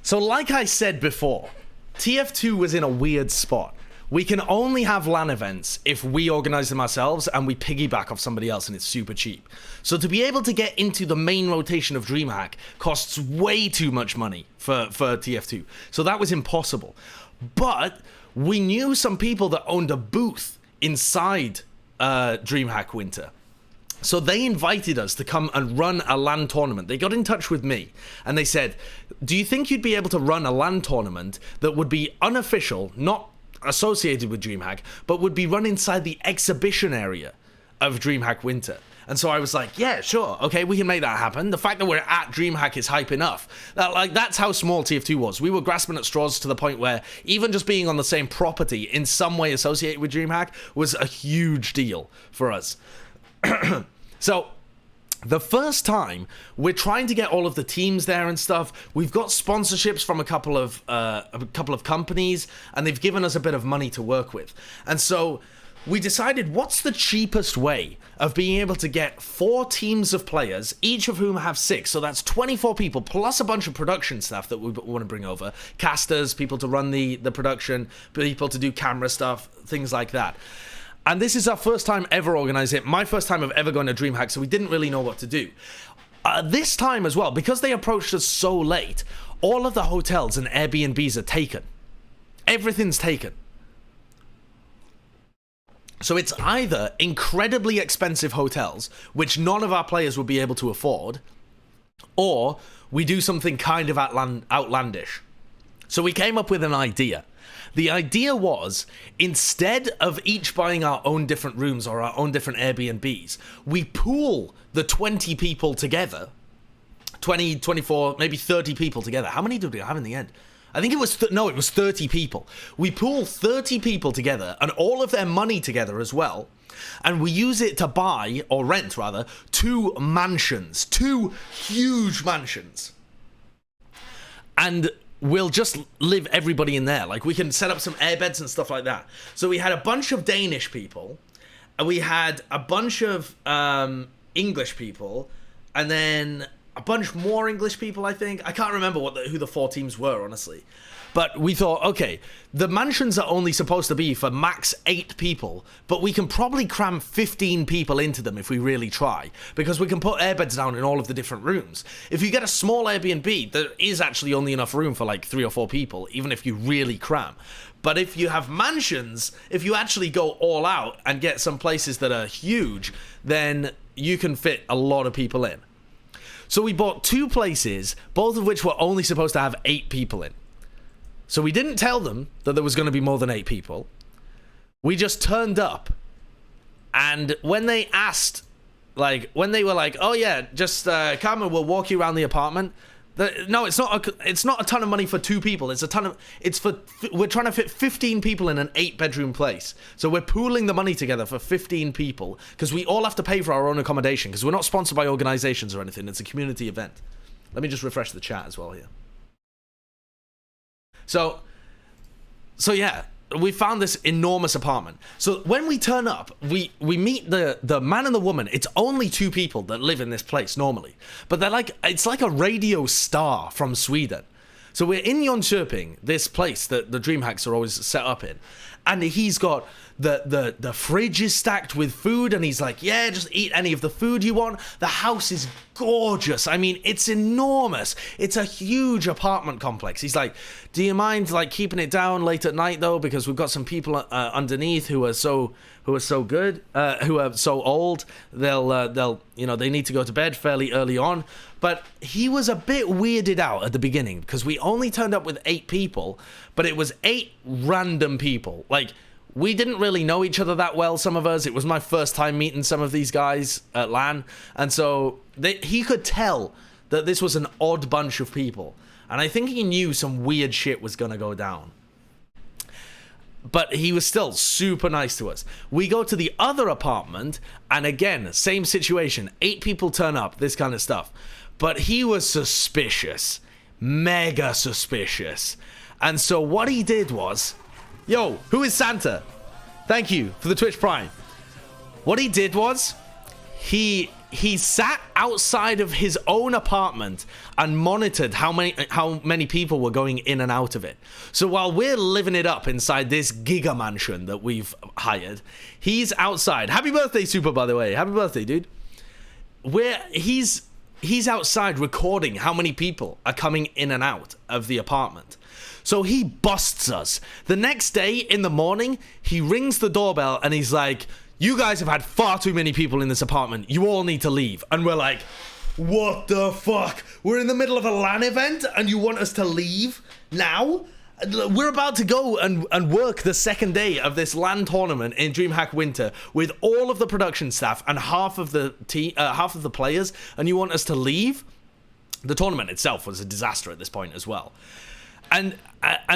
So like I said before, TF2 was in a weird spot. We can only have LAN events if we organize them ourselves and we piggyback off somebody else and it's super cheap. So to be able to get into the main rotation of DreamHack costs way too much money for TF2. So that was impossible. But we knew some people that owned a booth inside DreamHack Winter. So they invited us to come and run a LAN tournament. They got in touch with me and they said, do you think you'd be able to run a LAN tournament that would be unofficial, not associated with DreamHack, but would be run inside the exhibition area of DreamHack Winter? And so I was like, yeah, sure, okay, we can make that happen. The fact that we're at DreamHack is hype enough. That's how small TF2 was. We were grasping at straws to the point where even just being on the same property in some way associated with DreamHack was a huge deal for us. So the first time we're trying to get all of the teams there and stuff, we've got sponsorships from a couple of companies, and they've given us a bit of money to work with. And so we decided, what's the cheapest way of being able to get 4 teams of players, each of whom have 6, so that's 24 people, plus a bunch of production staff that we want to bring over, casters, people to run the production, people to do camera stuff, things like that. And this is our first time ever organizing it, my first time of ever going to DreamHack, so we didn't really know what to do. This time as well, because they approached us so late, all of the hotels and Airbnbs are taken. Everything's taken. So it's either incredibly expensive hotels, which none of our players would be able to afford, or we do something kind of outlandish. So we came up with an idea. The idea was, instead of each buying our own different rooms or our own different Airbnbs, we pool the 20 people together, 20, 24, maybe 30 people together. How many did we have in the end? I think it was, it was 30 people. We pool 30 people together and all of their money together as well. And we use it to buy, or rent rather, 2 mansions, 2 huge mansions. And we'll just live everybody in there. Like, we can set up some airbeds and stuff like that. So we had a bunch of Danish people, and we had a bunch of English people, and then a bunch more English people, I think. I can't remember who the 4 teams were, honestly. But we thought, okay, the mansions are only supposed to be for max 8 people, but we can probably cram 15 people into them if we really try, because we can put airbeds down in all of the different rooms. If you get a small Airbnb, there is actually only enough room for like 3 or 4 people, even if you really cram. But if you have mansions, if you actually go all out and get some places that are huge, then you can fit a lot of people in. So we bought 2 places, both of which were only supposed to have 8 people in. So we didn't tell them that there was going to be more than 8 people. We just turned up. And when they asked, like, when they were like, oh yeah, just come and we'll walk you around the apartment. No, it's not a ton of money for 2 people. We're trying to fit 15 people in an 8-bedroom place. So we're pooling the money together for 15 people because we all have to pay for our own accommodation because we're not sponsored by organizations or anything. It's a community event. Let me just refresh the chat as well here. So yeah, we found this enormous apartment. So when we turn up, we meet the man and the woman. It's only 2 people that live in this place normally, but it's like a radio star from Sweden. So we're in Jönköping, this place that the DreamHacks are always set up in, and he's got the fridge is stacked with food, and he's like, yeah, just eat any of the food you want. The house is gorgeous. I mean, it's enormous. It's a huge apartment complex. He's like, do you mind like keeping it down late at night though, because we've got some people underneath who are so good, who are so old, they'll they need to go to bed fairly early on. But he was a bit weirded out at the beginning because we only turned up with 8 people, but it was 8 random people. Like, we didn't really know each other that well, some of us. It was my first time meeting some of these guys at LAN. And so he could tell that this was an odd bunch of people. And I think he knew some weird shit was going to go down. But he was still super nice to us. We go to the other apartment, and again, same situation. 8 people turn up, this kind of stuff. But he was suspicious. Mega suspicious. And so what he did was... Yo, who is Santa? Thank you for the Twitch Prime. What he did was, he he sat outside of his own apartment and monitored how many people were going in and out of it. So while we're living it up inside this giga mansion that we've hired, he's outside. Happy birthday, Super, by the way. Happy birthday, dude. He's outside recording how many people are coming in and out of the apartment. So he busts us. The next day in the morning, he rings the doorbell and he's like, "You guys have had far too many people in this apartment. You all need to leave." And we're like, what the fuck? We're in the middle of a LAN event and you want us to leave now? We're about to go and work the second day of this LAN tournament in DreamHack Winter with all of the production staff and half of the players, and you want us to leave? The tournament itself was a disaster at this point as well. And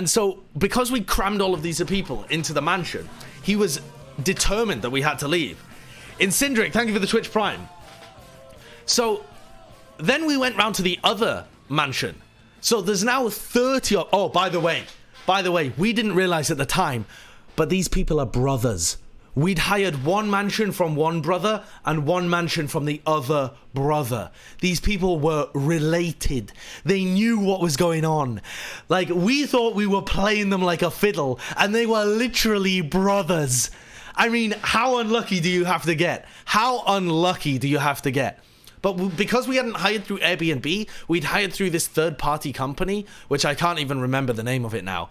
so, because we crammed all of these people into the mansion, he was determined that we had to leave. Incindric, thank you for the Twitch Prime. So, then we went round to the other mansion. So there's now 30... Oh, by the way, we didn't realize at the time, but these people are brothers. We'd hired one mansion from one brother and one mansion from the other brother. These people were related. They knew what was going on. Like, we thought we were playing them like a fiddle, and they were literally brothers. I mean, how unlucky do you have to get? How unlucky do you have to get? But because we hadn't hired through Airbnb, we'd hired through this third-party company, which I can't even remember the name of it now.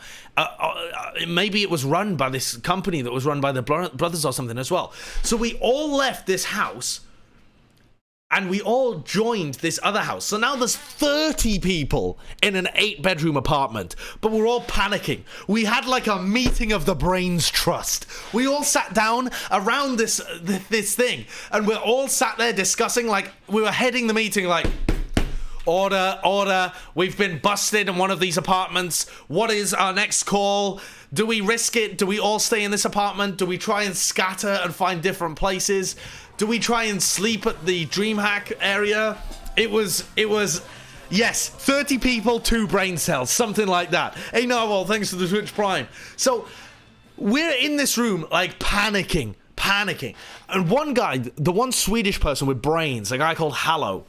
Maybe it was run by this company that was run by the brothers or something as well. So we all left this house, and we all joined this other house. So now there's 30 people in an 8-bedroom apartment, but we're all panicking. We had like a meeting of the brains trust. We all sat down around this thing, and we're all sat there discussing, like, we were heading the meeting like, order, we've been busted in one of these apartments. What is our next call? Do we risk it? Do we all stay in this apartment? Do we try and scatter and find different places? Do we try and sleep at the DreamHack area? It was, yes, 30 people, 2 brain cells, something like that. Hey, Narwhal, thanks for the Twitch Prime. So, we're in this room, like, panicking. And one guy, the one Swedish person with brains, a guy called Hallo,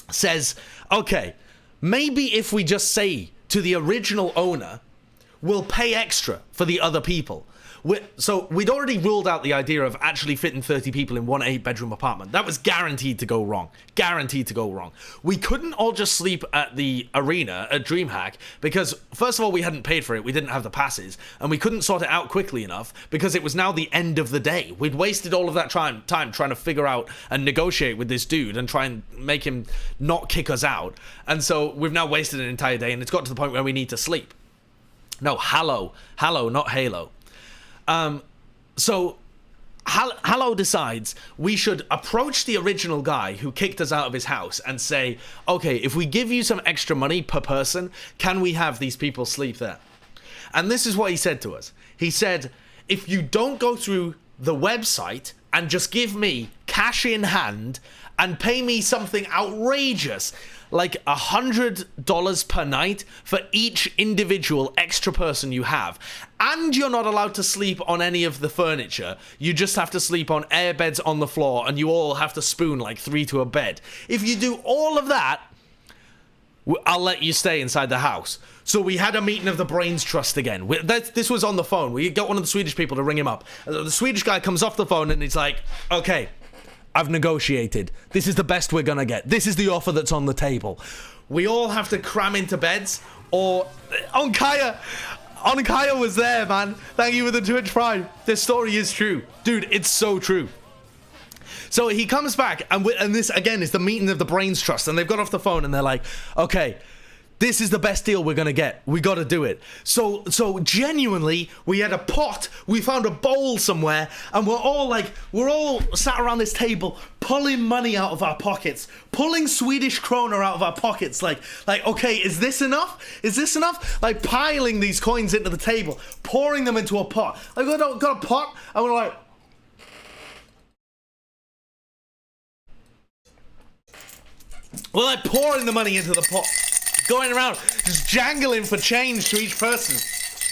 says, okay, maybe if we just say to the original owner, we'll pay extra for the other people. So we'd already ruled out the idea of actually fitting 30 people in one 8-bedroom apartment. That was guaranteed to go wrong. We couldn't all just sleep at the arena at DreamHack because, first of all, we hadn't paid for it. We didn't have the passes. And we couldn't sort it out quickly enough because it was now the end of the day. We'd wasted all of that time trying to figure out and negotiate with this dude and try and make him not kick us out. And so we've now wasted an entire day, and it's got to the point where we need to sleep. No, Hallo, not Halo. So Hallo decides we should approach the original guy who kicked us out of his house and say, okay, if we give you some extra money per person, can we have these people sleep there? And this is what he said to us. He said, if you don't go through the website and just give me cash in hand and pay me something outrageous, like $100 per night for each individual extra person you have. And you're not allowed to sleep on any of the furniture. You just have to sleep on air beds on the floor, and you all have to spoon like 3 to a bed. If you do all of that, I'll let you stay inside the house. So we had a meeting of the brains trust again. This was on the phone. We got one of the Swedish people to ring him up. The Swedish guy comes off the phone and he's like, okay, I've negotiated. This is the best we're gonna get. This is the offer that's on the table. We all have to cram into beds, or Onkaya was there, man. Thank you for the Twitch Prime. This story is true, dude. It's so true. So he comes back, and this again is the meeting of the brains trust, and they've got off the phone and they're like, okay, this is the best deal we're gonna get. We gotta do it. So genuinely, we had a pot. We found a bowl somewhere, and we're all sat around this table, pulling money out of our pockets, pulling Swedish krona out of our pockets. Like, okay, is this enough? Like, piling these coins into the table, pouring them into a pot. Like, we got a pot, and we're like, pouring the money into the pot. Going around, just jangling for change to each person.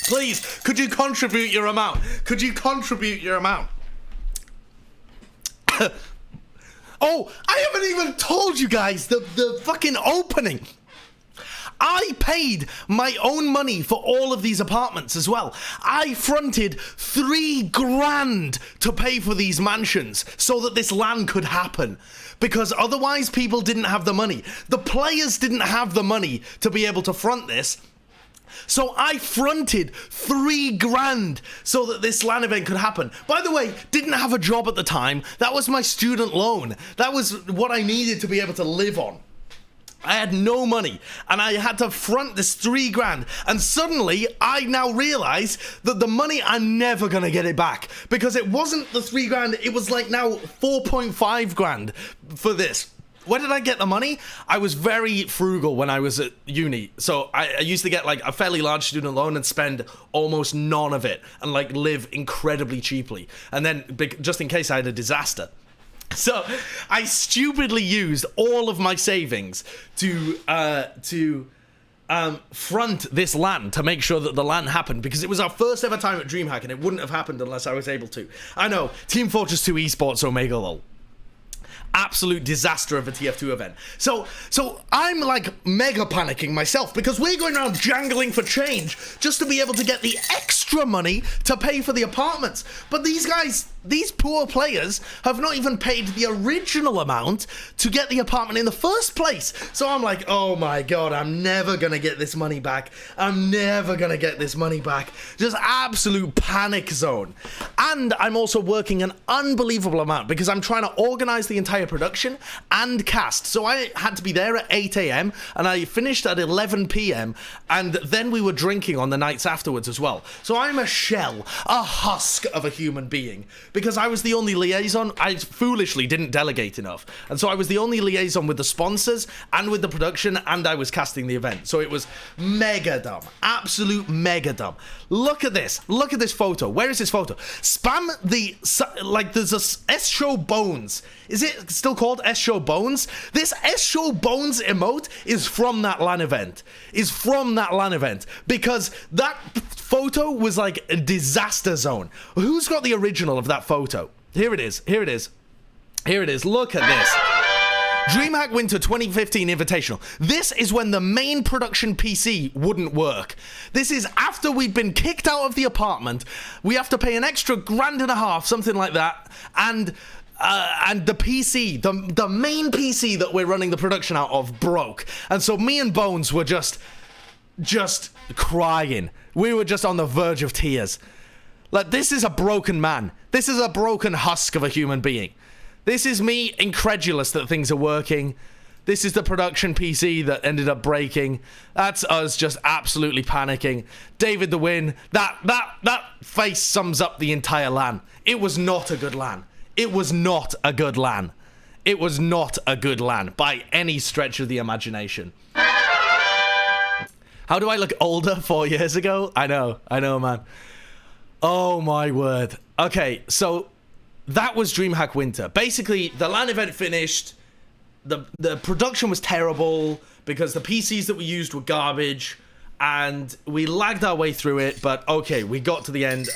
Please, could you contribute your amount? Oh, Oh, I haven't even told you guys the fucking opening. I paid my own money for all of these apartments as well. I fronted $3,000 to pay for these mansions so that this LAN could happen. Because otherwise people didn't have the money. The players didn't have the money to be able to front this. So I fronted $3,000 so that this LAN event could happen. By the way, didn't have a job at the time. That was my student loan. That was what I needed to be able to live on. I had no money, and I had to front this $3,000, and suddenly I now realize that the money, I'm never gonna get it back, because it wasn't the $3,000, it was like now $4,500 for this. Where did I get the money? I was very frugal when I was at uni, so I used to get like a fairly large student loan and spend almost none of it, and like live incredibly cheaply, and then just in case I had a disaster. So I stupidly used all of my savings to front this LAN to make sure that the LAN happened, because it was our first ever time at DreamHack and it wouldn't have happened unless I was able to. I know, Team Fortress 2 Esports Omega lol. Absolute disaster of a TF2 event. So I'm like mega panicking myself, because we're going around jangling for change just to be able to get the extra money to pay for the apartments. But these guys, these poor players, have not even paid the original amount to get the apartment in the first place. So I'm like, oh my god, I'm never gonna get this money back. I'm never gonna get this money back. Just absolute panic zone. And I'm also working an unbelievable amount because I'm trying to organize the entire production and cast. So I had to be there at 8 a.m. and I finished at 11 p.m. and then we were drinking on the nights afterwards as well. So I'm a shell, a husk of a human being, because I was the only liaison. I foolishly didn't delegate enough, and so I was the only liaison with the sponsors and with the production, and I was casting the event. So it was mega dumb, absolute mega dumb. Look at this photo. Where is this photo? Spam the, like, there's a S Show Bones. Is it still called S Show Bones? This S Show Bones emote is from that LAN event. Because that photo was like a disaster zone. Who's got the original of that photo? Here it is. Look at this. DreamHack Winter 2015 Invitational. This is when the main production PC wouldn't work. This is after we'd been kicked out of the apartment. We have to pay an extra $1,500, something like that, and the PC, the main PC that we're running the production out of, broke. And so me and Bones were just crying. We were just on the verge of tears. Like, this is a broken man. This is a broken husk of a human being. This is me incredulous that things are working. This is the production PC that ended up breaking. That's us just absolutely panicking. David the win. That face sums up the entire LAN. It was not a good LAN. It was not a good LAN. It was not a good LAN by any stretch of the imagination. How do I look older 4 years ago? I know, man. Oh my word. Okay, so that was DreamHack Winter. Basically, the LAN event finished. The production was terrible because the PCs that we used were garbage, and we lagged our way through it, but okay, we got to the end.